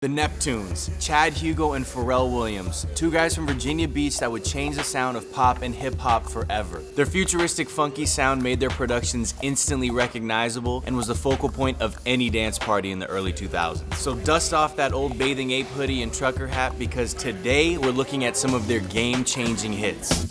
The Neptunes, Chad Hugo and Pharrell Williams, two guys from Virginia Beach that would change the sound of pop and hip hop forever. Their futuristic funky sound made their productions instantly recognizable and was the focal point of any dance party in the early 2000s. So dust off that old bathing ape hoodie and trucker hat because today we're looking at some of their game-changing hits.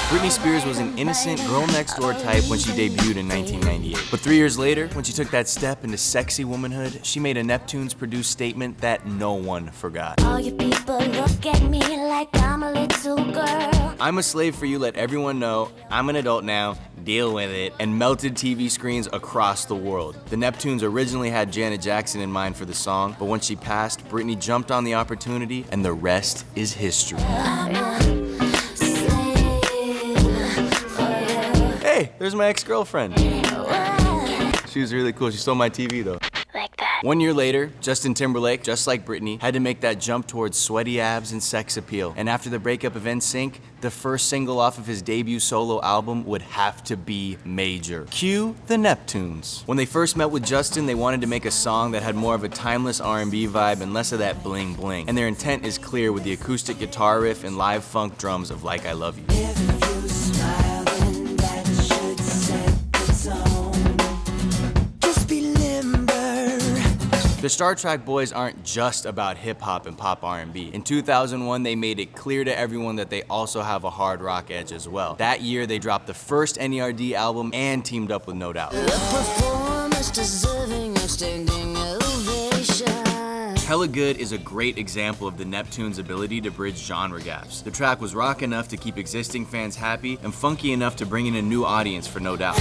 Britney Spears was an innocent girl-next-door type when she debuted in 1998. But 3 years later, when she took that step into sexy womanhood, she made a Neptunes-produced statement that no one forgot. All you people look at me like I'm a little girl. I'm a slave for you, let everyone know. I'm an adult now, deal with it. And melted TV screens across the world. The Neptunes originally had Janet Jackson in mind for the song, but once she passed, Britney jumped on the opportunity, and the rest is history. Hey, there's my ex-girlfriend. She was really cool. She stole my TV though. Like that. 1 year later, Justin Timberlake, just like Britney, had to make that jump towards sweaty abs and sex appeal. And after the breakup of NSYNC, the first single off of his debut solo album would have to be major. Cue the Neptunes. When they first met with Justin, they wanted to make a song that had more of a timeless R&B vibe and less of that bling bling. And their intent is clear with the acoustic guitar riff and live funk drums of Like I Love You. The Star Trek boys aren't just about hip-hop and pop R&B. In 2001, they made it clear to everyone that they also have a hard rock edge as well. That year, they dropped the first NERD album and teamed up with No Doubt. Hella Good is a great example of the Neptunes' ability to bridge genre gaps. The track was rock enough to keep existing fans happy and funky enough to bring in a new audience for No Doubt.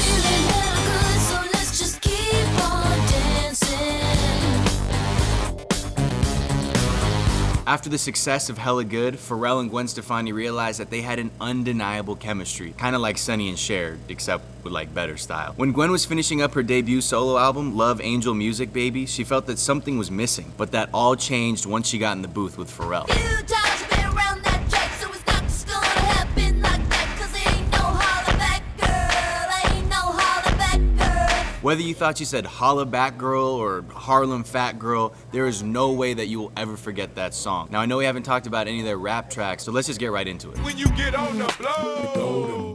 After the success of Hella Good, Pharrell and Gwen Stefani realized that they had an undeniable chemistry, kind of like Sonny and Cher, except with like better style. When Gwen was finishing up her debut solo album, Love Angel Music Baby, she felt that something was missing, but that all changed once she got in the booth with Pharrell. Whether you thought she said holla back girl or Harlem fat girl, there is no way that you will ever forget that song. Now I know we haven't talked about any of their rap tracks, so let's just get right into it. When you get on the floor.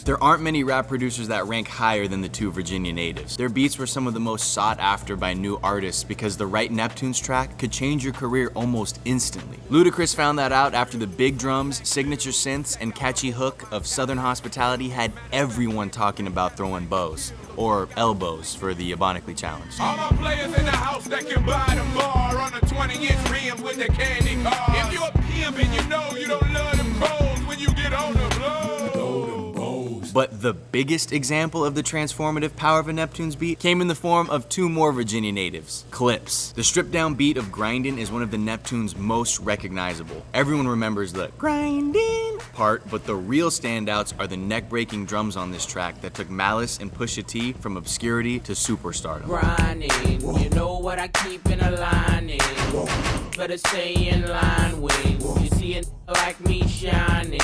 There aren't many rap producers that rank higher than the two Virginia natives. Their beats were some of the most sought after by new artists because the right Neptunes track could change your career almost instantly. Ludacris found that out after the big drums, signature synths, and catchy hook of Southern Hospitality had everyone talking about throwing bows. Or elbows for the Ebonically challenged. All my players in the house that can buy the bar on a 20-inch rim with the candy car. If you a pimp and you know you don't love them pros when you get on the floor. But the biggest example of the transformative power of a Neptunes beat came in the form of two more Virginia natives, Clips. The stripped down beat of Grindin' is one of the Neptunes' most recognizable. Everyone remembers the grindin' part, but the real standouts are the neck-breaking drums on this track that took Malice and Pusha T from obscurity to superstardom. Grinding, you know what I keep in a lining. Better stay in line with you see it like me shining.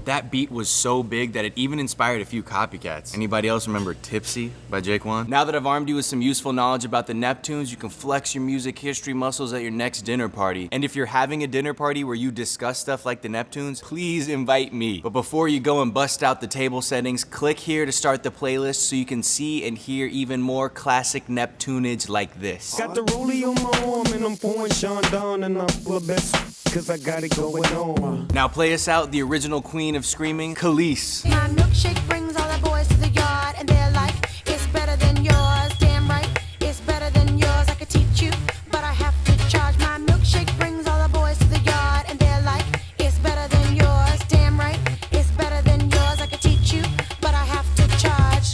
That beat was so big that it even inspired a few copycats. Anybody else remember Tipsy by Jake One? Now that I've armed you with some useful knowledge about the Neptunes, you can flex your music history muscles at your next dinner party. And if you're having a dinner party where you discuss stuff like the Neptunes, please invite me. But before you go and bust out the table settings, click here to start the playlist so you can see and hear even more classic Neptunage like this. Got the rollie on my arm and I'm pouring Sean down and I'm full of best cause I got it going on. Now play us out the original queen of screaming, Khalees. My milkshake